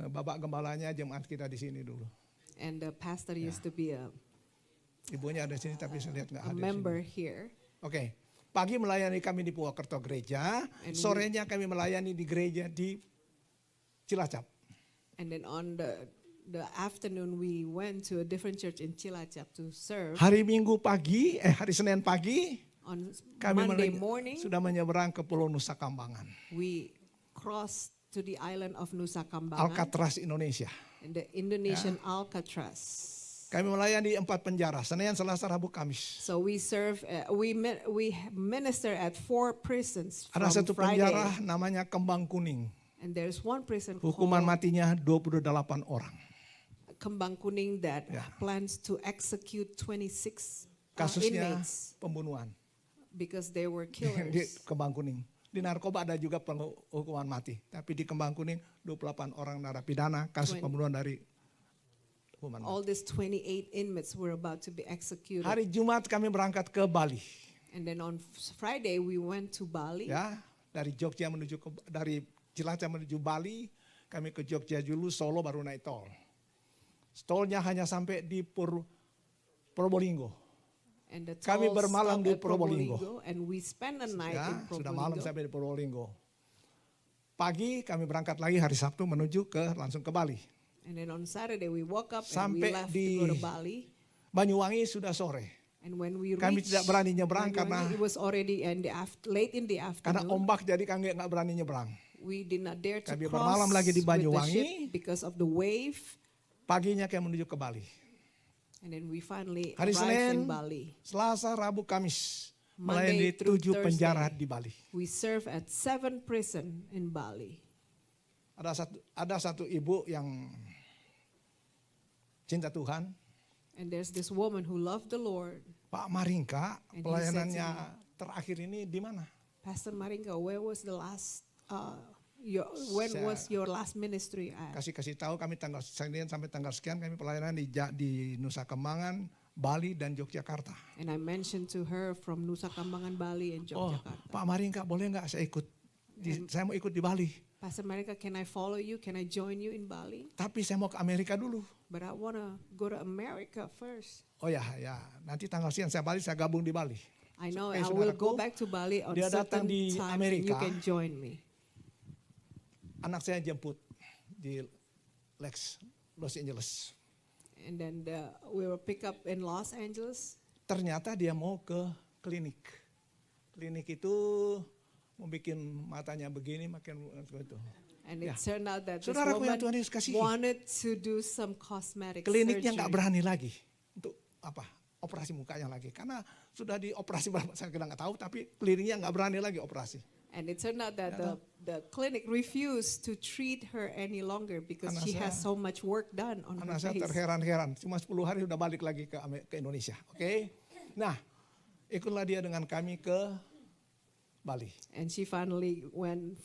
Bapak gembalanya jemaat kita di sini dulu. And the pastor used to be Ibunya ada di sini tapi saya lihat nggak a ada di member sini. here. Oke. Pagi melayani kami di Purwokerto gereja, And sorenya kami melayani di gereja di Cilacap. And then on the afternoon, we went to a different church in Cilacap to serve. Hari Minggu pagi, hari Senin pagi, On kami Monday morning, sudah menyeberang ke Pulau Nusa Kambangan, we crossed to the island of Nusa Kambangan, Alcatraz, Indonesia. in the Indonesian Alcatraz. Kami melayani 4 penjara, Senin, Selasa, Rabu, Kamis. So we serve, we minister at 4 prisons from Ada satu Friday. penjara namanya Kembang Kuning. And there's one prison Hukuman called matinya 28 orang. Kembang Kuning that Ya. plans to execute 26 Kasusnya inmates pembunuhan because they were di killers. Kembang Kuning. Di narkoba ada juga hukuman mati. Tapi di Kembang Kuning 28 orang narapidana kasus pembunuhan dari hukuman mati. All these 28 inmates were about to be executed. Hari Jumat kami berangkat ke Bali. And then on Friday we went to Bali. Ya, dari Jogja menuju dari Cilacap menuju Bali, kami ke Jogja dulu, Solo baru naik tol. Tolnya hanya sampai di Probolinggo. And the Kami toll bermalam stopped di at Probolinggo. and we spent the night Ya, in sudah malam Probolinggo. sampai di Probolinggo. Pagi kami berangkat lagi hari Sabtu menuju langsung ke Bali. And then on Saturday we woke up and Sampai we left di to go to Bali. Banyuwangi sudah sore. And when we Kami reached tidak berani nyebrang Banyuwangi, karena- it was already late in the Karena afternoon. ombak jadi kami nggak berani nyebrang. We did not dare to Kami cross bermalam lagi di with the Banyuwangi. ship because of the wave. Paginya kami menuju ke Bali. And then we finally Hari arrived Senin, in Bali. Selasa, Rabu, Kamis. melayani Monday through 7 penjara Thursday. di Bali. We serve at 7 prison in Bali. Ada satu ibu yang cinta Tuhan, And there's this woman who loved the Lord. Pak Maringka, And he pelayanannya said terakhir ini di mana? Pastor Maringa, where was the last, when Saya- was your last ministry at? Kasih tahu kami tanggal sekian sampai tanggal sekian kami pelayanan di Nusa Kambangan, Bali dan Yogyakarta. And I mentioned to her from Nusa Kambangan, Bali and Oh, Yogyakarta. Pak Maringka boleh nggak saya ikut? Saya mau ikut di Bali. Pastor Maringa, can I follow you? Can I join you in Bali? Tapi saya mau ke Amerika dulu. But I want to go to America first. Oh ya, nanti tanggal sekian saya Bali, saya gabung di Bali. I know Eh, I will saudaraku, go back to Bali on dia datang certain di times and Amerika. you can join me. Anak saya jemput di Los Angeles. And then we will pick up in Los Angeles. Ternyata dia mau ke klinik. Klinik itu mau bikin matanya begini, makin gitu. And Ya. it turned out that this Saudaraku yang woman Tuhan Yesus kasihi. wanted to do some cosmetic Kliniknya nggak surgery. berani lagi untuk operasi mukanya lagi, karena sudah dioperasi berapa saya nggak tahu, tapi kliniknya nggak berani lagi operasi. And it turned out that the clinic refused to treat her any longer because Anak she saya- has so much work done on her Anak saya face. terheran-heran, cuma 10 hari sudah balik lagi ke Indonesia. Oke, nah ikutlah dia dengan kami ke Bali. And she finally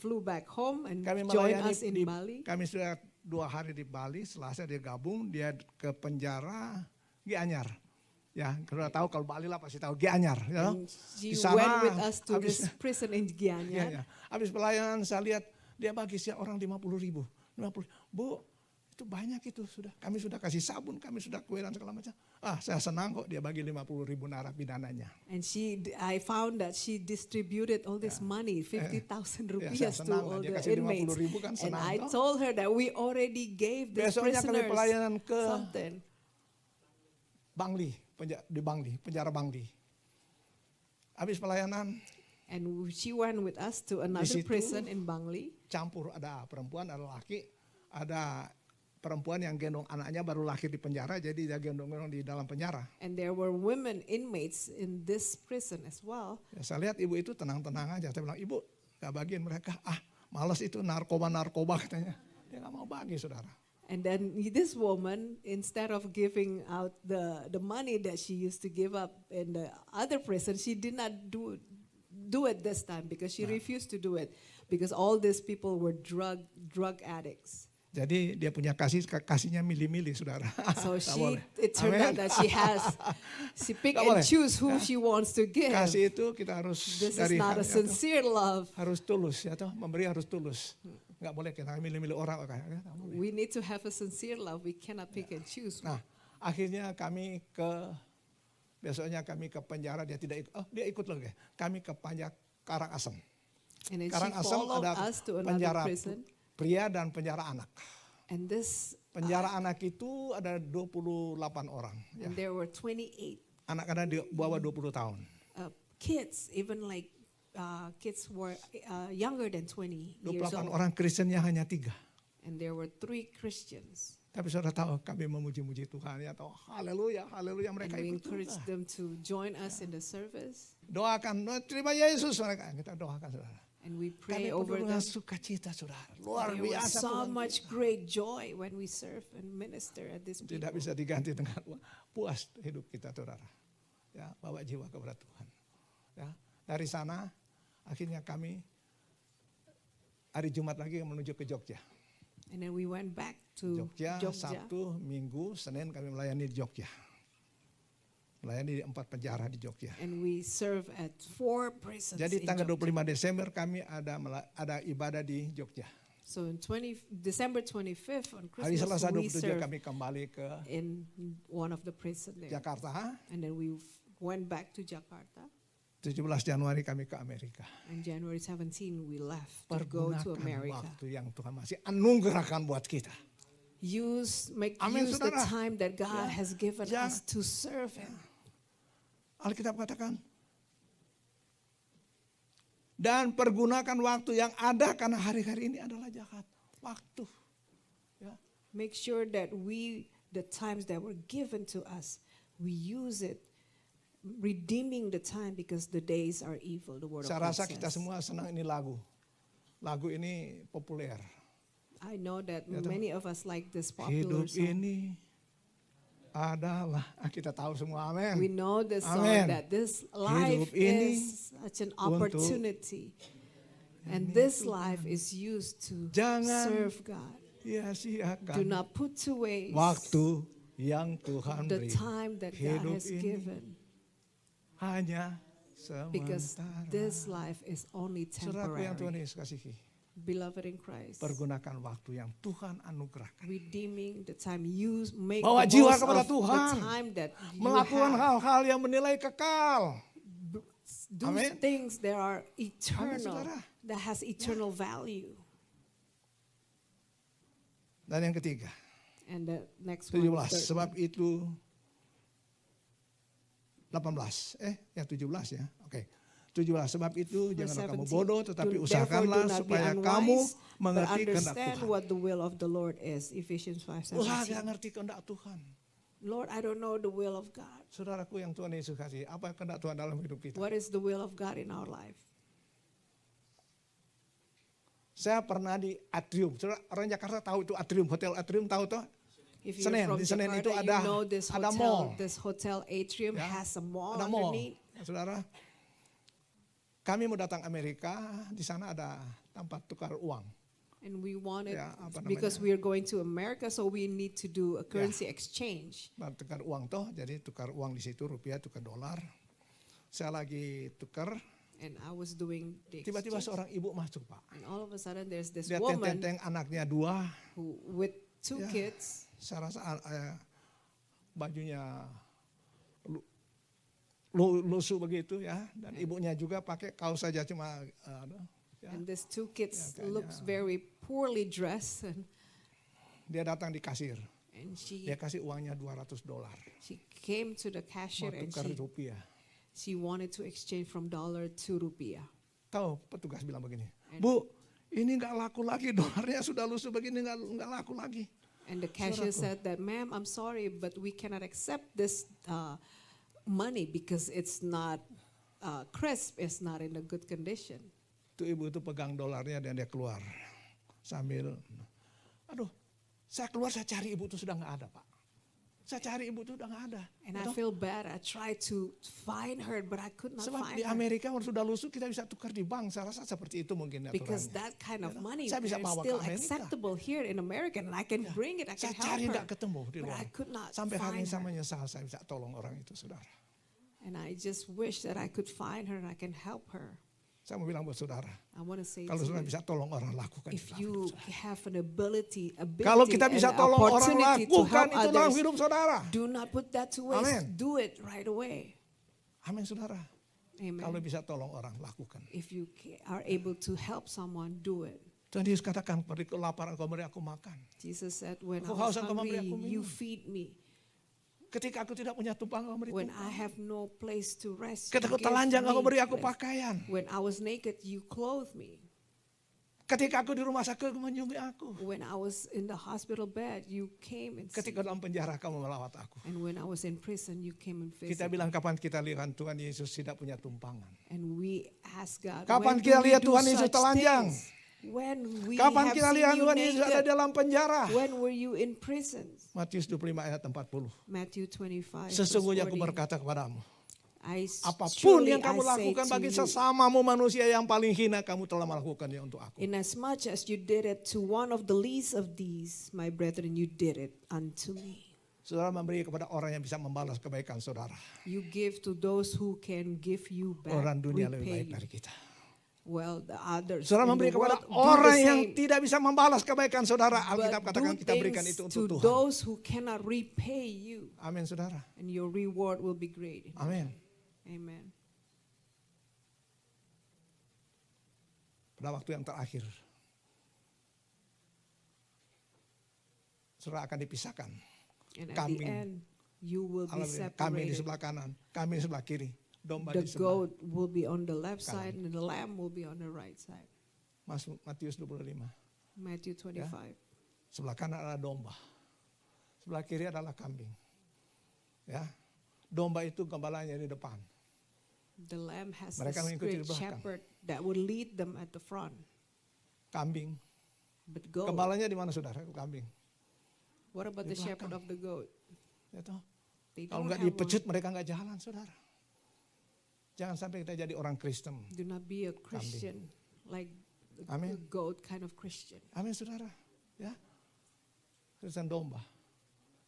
flew back home and Kami joined melayani us in Bali. kami sudah 2 hari di Bali. Selasa dia gabung, dia ke penjara Gianyar. Ya, sudah tahu kalau Bali lah pasti tahu Gianyar. Ya, And she di sana went with us to habis- this prison in Gianyar. ya. Habis pelayanan saya lihat dia bagi setiap orang 50.000. 50. Bu, itu banyak itu sudah. Kami sudah kasih sabun, kami sudah kue dan segala macam. Saya senang kok dia bagi 50.000 narapidananya. And I found that she distributed all this money, 50,000 saya rupiah to senang lah. all Dia the kasih inmates. 50.000 kan And senang, I toh. told her that we already gave the Besoknya kami prisoners pelayanan ke something. Bangli, di Bangli, penjara Bangli. Habis pelayanan And she went with us to another situ- prison in Bangli. campur, ada perempuan, ada laki, ada perempuan yang gendong anaknya baru lahir di penjara, jadi dia gendong-gendong di dalam penjara. And there were women inmates in this prison as well. Ya, saya lihat ibu itu tenang-tenang aja. Saya bilang, ibu gak bagiin mereka. Males itu narkoba katanya. Dia gak mau bagi, saudara. And then this woman, instead of giving out the money that she used to give up in the other prison, she did not do it this time because she refused to do it because all these people were drug addicts. Jadi dia punya kasihnya milih-milih, saudara. So Nggak boleh. it turned out Amin. that she pick Nggak and boleh. choose who she wants to give. Kasih itu kita harus This is dari not a hati, ya toh. sincere love. Harus tulus, ya toh. Memberi harus tulus. Nggak boleh kita milih-milih orang. Nggak boleh. We need to have a sincere love. We cannot pick and choose. Nah, akhirnya besoknya kami ke penjara, dia tidak ikut. Dia ikut lagi. Kami ke Karangasem. And then she Karangasem followed ada us to another penjara prison. pria dan penjara anak. And this Penjara anak itu ada 28 orang. Ya. and there were 28 Anak-anak di bawah 20 tahun. kids, even like kids were younger than 20 years 28 old. orang Kristennya hanya 3. And there were 3 Christians. Tapi saudara tahu kami memuji-muji Tuhan, ya tahu. Haleluya, haleluya, And mereka we ikut encouraged juga. them to join us in the service. Doakan, terima Yesus mereka. Kita doakan saudara. And we Kami pray penuh over dengan them. sukacita saudara. Luar There was biasa so Tuhan. much great joy when we serve and minister at this people. Tidak bisa diganti dengan puas hidup kita saudara. Ya, bawa jiwa kepada Tuhan. Ya, dari sana akhirnya kami hari Jumat lagi menuju ke Jogja. And then we went back to Jogja, Jogja. Sabtu, Minggu, Senin kami melayani di Jogja. Melayani di 4 penjara di Jogja. And we serve at 4 prisons Jadi in tanggal Jogja. 25 Desember kami ada ibadah di Jogja. So in December 25th on Hari Christmas Selasa we 27 serve kami kembali ke in one of the prison there. Jakarta. And then we went back to Jakarta. 17 Januari kami ke Amerika. On January 17 we left to go to Pergunakan America. waktu yang Tuhan masih anugerahkan buat kita. Amin, Use the saudara. time that God Ya. has given Jangan- us to serve Him. Alkitab katakan, dan pergunakan waktu yang ada karena hari-hari ini adalah jahat. Waktu. Ya. Make sure that the times that were given to us, we use it redeeming the time because the days are evil, the word of Saya God rasa kita says. semua senang ini lagu. Lagu ini populer. I know that Ya, toh. many of us like this popular Hidup song. ini adalah, kita tahu semua, We amin. know this song, Amen. that this life Hidup ini is such an opportunity. And this life is used to Jangan serve God. Do Sia-siakan not put to waste waktu yang Tuhan the beri. time that God Hidup has ini given. hanya Because sementara. this life is only Saudaraku yang Tuhan temporary. Yesus kasihi, Beloved in Christ, pergunakan waktu yang Tuhan anugerahkan. redeeming the time, you make Bawa the jiwa most kepada of Tuhan. the time that you Melakukan have. hal-hal yang menilai kekal. Do Amen. things that are eternal, saudara. that has eternal value. Dan yang ketiga, And the next one, 17. third Sebab one. itu 18. Yang 17 ya. Oke. 17. Sebab itu Verse janganlah kamu 17, bodoh, tetapi Therefore, do usahakanlah not be supaya unwise, kamu but mengerti kehendak understand Tuhan. what the will of the Lord is. Ephesians Wah, 5:17. gak ngerti kehendak Tuhan. Lord, I don't know the will of God. Saudaraku yang Tuhan Yesus kasih, apa kehendak Tuhan dalam hidup kita? What is the will of God in our life? Saya pernah di Atrium. Saudara, orang Jakarta tahu itu Atrium, Hotel Atrium tahu toh? If you're Senen, from di Senen Jakarta, itu you ada- know this ada hotel, mall. this hotel atrium Ya, has a mall ada mall. underneath. Saudara, kami mau datang Amerika, di sana ada tempat tukar uang. And we wanted, Ya, apa because namanya? we are going to America, so we need to do a currency exchange. Tukar uang toh, jadi tukar uang di situ, rupiah tukar dolar. Saya lagi tukar, And I was doing the tiba-tiba exchange. seorang ibu masuk Pak. And all of a sudden there's this Dia woman tenteng anaknya 2, who, with two Ya. kids, saya rasa bajunya lusuh begitu ya, dan ibunya juga pakai kaos saja cuma ya. and these two kids Ya, kayaknya. looks very poorly dressed, and Dia datang di kasir, she dia kasih uangnya $200, she came to the mau cashier and tukar rupiah. she wanted to exchange from dollar to rupiah. Tahu petugas bilang begini, And- Bu, ini nggak laku lagi, dolarnya sudah lusuh begini, nggak laku lagi. And the cashier Saudaraku. said that, ma'am, I'm sorry, but we cannot accept this money because it's not crisp, it's not in a good condition. Itu ibu itu pegang dolarnya dan dia keluar sambil, aduh, saya keluar saya cari ibu itu sudah nggak ada Pak. Saya cari ibu itu udah nggak ada. And I Betul? feel bad. I tried to find her, but I could not Sebab find di her. Amerika kalau sudah lusuh kita bisa tukar di bank. Saya rasa seperti itu mungkin Because aturannya. that kind of Ya, money saya bisa is bawa ke still Amerika. acceptable here in America, and I can bring it, I Saya can cari help nggak her. ketemu di But luar. I could not Sampai hari ini find saya her. menyesal saya bisa tolong orang itu saudara. And I just wish that I could find her and I can help her. Saya mau bilang buat saudara, I want to say kalau to saudara you, bisa tolong orang lakukan if itu dalam you hidup saudara. have an ability Kalau kita and bisa an tolong orang opportunity to lakukan help itu dalam others, hidup saudara. do not put that to waste. Amen. Do it right away. Amin saudara. Kalau Amen. bisa tolong orang lakukan. If you are able to help someone, do it. Tuhan Yesus katakan, beri kelaparan kau beri aku makan. Jesus said, when I Aku was haus, engkau memberi hungry, aku you minum. feed me. Ketika aku tidak punya tumpang kau beri When tumpang. I have no place to rest, Ketika you aku telanjang kau give beri me aku place. pakaian. When I was naked, you clothed me. Ketika aku di rumah sakit kau mengunjungi aku. When I was in the hospital bed, you came and Ketika dalam penjara kamu melawat aku. and when I was in prison, you came and Kita visited. bilang kapan kita lihat Tuhan Yesus tidak punya tumpangan. And we ask God, Kapan when kita do we lihat do Tuhan Yesus such telanjang? things? When we Kapan have kita seen lihat you Tuhan Yesus ada naked? dalam penjara? When were you in prison? Matius 25 ayat 40. Matthew 25. Sesungguhnya verse aku 40. berkata kepadamu, apapun Surely yang kamu I say lakukan to bagi you, sesamamu manusia yang paling hina, kamu telah melakukannya untuk aku. inasmuch as you did it to one of the least of these, my brethren, you did it unto me. Saudara memberi kepada orang yang bisa membalas kebaikan saudara. You give to those who can give you back, Orang dunia lebih repay baik you. dari kita. Well, the others Saudara in memberi the kepada world do orang the yang same. tidak bisa membalas kebaikan saudara. But Alkitab katakan do kita berikan things itu to untuk Tuhan. those who cannot repay you, Amin saudara. and your reward will be great. Amin. Amen. Pada waktu yang terakhir, saudara akan dipisahkan. And at Kambing. the end, you will be Alhamdulillah, kambing di separated. sebelah kanan, kambing di sebelah kiri, domba The di sebelah. goat will be on the left kanan. side, and the lamb will be on the right side. Matius 25. Matthew 25. Sebelah kanan adalah domba. Sebelah kiri adalah kambing. Ya. Domba itu gembalanya di depan. The lamb has Mereka a mengikuti di great belakang. shepherd that would lead them at the front. Kambing. But goat, Gembalanya di mana saudara? Kambing. what about Di the shepherd belakang. of the goat? Ya toh? They Kalau don't nggak have dipecut one. mereka nggak jalan saudara. Jangan sampai kita jadi orang Kristen. Do not be a Christian like a Amin. goat kind of Christian. Amin saudara. Ya. Kristen domba.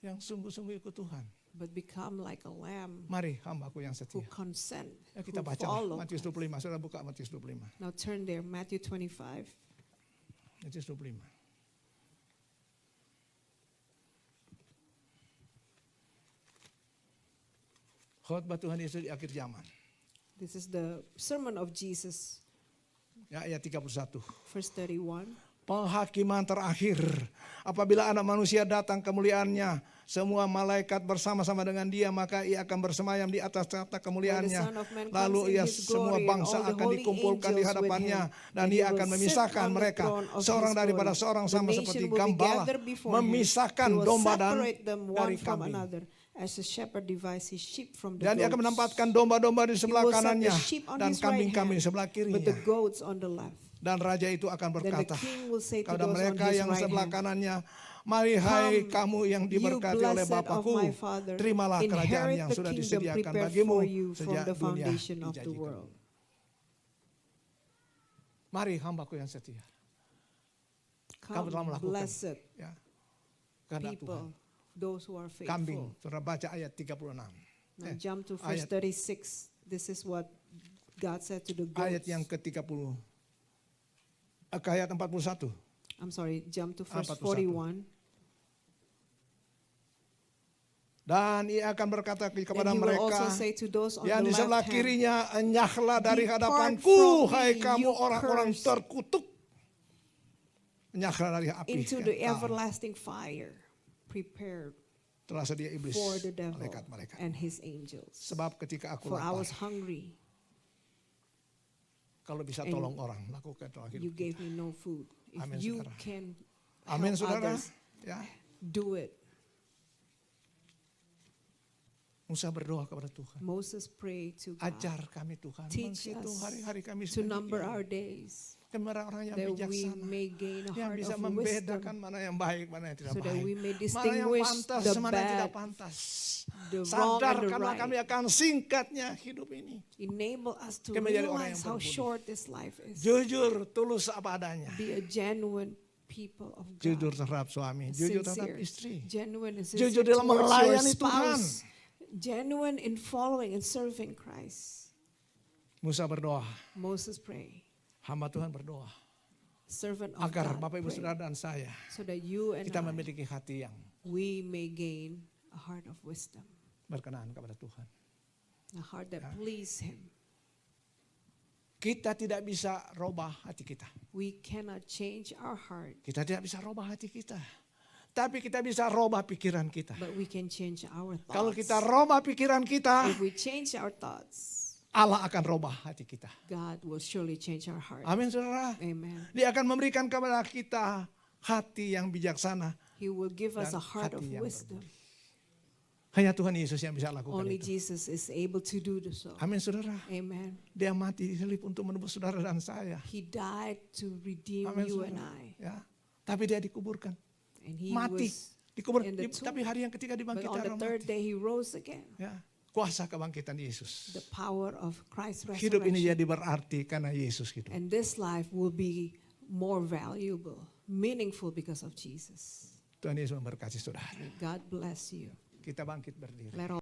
Yang sungguh-sungguh ikut Tuhan. But become like a lamb Mari hambaku yang who setia. consent, Ya kita who baca follow. Matius 25. Saudara buka Matius 25. Now turn there, Matthew 25. Matius 25. Khotbah Tuhan Yesus di akhir zaman. This is the sermon of Jesus, Ya, ayat 31. verse 31. Penghakiman terakhir. Apabila anak manusia datang kemuliaannya, semua malaikat bersama-sama dengan dia, maka ia akan bersemayam di atas tahta kemuliaannya. When the Son of Man comes Lalu in ia his semua glory, bangsa and all the akan holy dikumpulkan di angels hadapannya. with him, Dan and ia he akan will memisahkan sit on the mereka, throne of seorang his daripada glory. seorang, The sama nation seperti will be gembala gathered before him. memisahkan He will domba dan separate them dari one from kambing. another, as a shepherd divides his sheep from the Dan ia akan goats. menempatkan domba-domba di He sebelah will set the kanannya sheep on dan his right kambing-kambing di hand, sebelah but the kirinya. goats on the left. Dan raja itu akan Then the berkata king will say to kepada those on mereka his yang right sebelah hand, kanannya, mari hai "Come, kamu yang you diberkati oleh blessed of Bapakku, my Father, terimalah kerajaan inherit yang the sudah kingdom disediakan prepared bagimu for you from sejak the dunia foundation of the dijanjikan." world. Mari hambaku yang setia. Kamu telah Come, melakukan. blessed Ya. Kehendak Tuhan. people, those who are Kambing, faithful. saudara baca ayat 36. Now jump to ayat- verse 36. This is what God said to the Ayat goats. yang ke-30. Ke ayat 41. I'm sorry, jump to verse 41. 41. Dan ia akan berkata kepada And he will mereka also say to those on yang the di sebelah left hand, kirinya, enyahlah dari "Depart hadapanku, from me, hai you kamu orang-orang cursed, terkutuk. Enyahlah dari api. into yang the kekal. everlasting fire prepared Telah sedia iblis, for the devil malaikat-malaikat. and his angels. Sebab ketika aku For I lapar, was hungry, kalau bisa and tolong orang, lakukan tolong you hidup. gave me no food. If Amin, you saudara. can Amin, help saudara. others, Ya, do it. Musa berdoa kepada Tuhan. Moses prayed to God Ajar kami Tuhan, Teach menghitung us hari-hari kami to number sedemikian. our days, Kami orang yang that we bijaksana, may gain a yang heart bisa of wisdom, membedakan mana yang baik, mana yang tidak so that baik. we may Mana yang distinguish pantas, the mana yang tidak bad, pantas. the wrong and the Sadarkanlah kami right. akan singkatnya hidup ini. Enable us to Kami menjadi orang realize yang how berbudi. short this life is. Jujur, tulus apa adanya. Be a genuine people of God. Jujur terhadap suami, jujur terhadap Sincere, istri. genuine and Jujur sincere dalam towards your melayani Tuhan. spouse. Genuine in following and serving Christ. Musa berdoa, Moses prayed. hamba Tuhan berdoa. Servant of Agar God Bapak Ibu pray, Saudara dan saya, so that you and kita I, memiliki hati yang we may gain a heart of wisdom, berkenan kepada Tuhan. a heart that please Him. Kita tidak bisa robah hati kita. We cannot change our heart, Kita tidak bisa robah hati kita. Tapi kita bisa robah pikiran kita. but we can change our thoughts. Kalau kita robah pikiran kita, If we change our thoughts, Allah akan robah hati kita. God will surely change our heart. Amin saudara. Amen. Dia akan memberikan kepada kita hati yang bijaksana. He will give us Dan a heart of hati yang wisdom. Hanya Tuhan Yesus yang bisa lakukan Only itu. Jesus is able to do so. Amin saudara. Amen. Dia mati salib untuk menebus saudara dan saya. He died to redeem Amin you and saudara. I. Ya. Tapi dia dikuburkan. And he Mati. was, Dikubur. in the tomb. Tapi hari yang ketiga but on dibangkitkan the orang third mati. day he rose again. Ya. Kuasa kebangkitan Yesus. The power of Christ's Hidup ini resurrection. jadi berarti karena Yesus hidup. And this life will be more valuable, meaningful because of Jesus. Tuhan Yesus memberkati saudara. May God bless you. Kita bangkit berdiri. Let all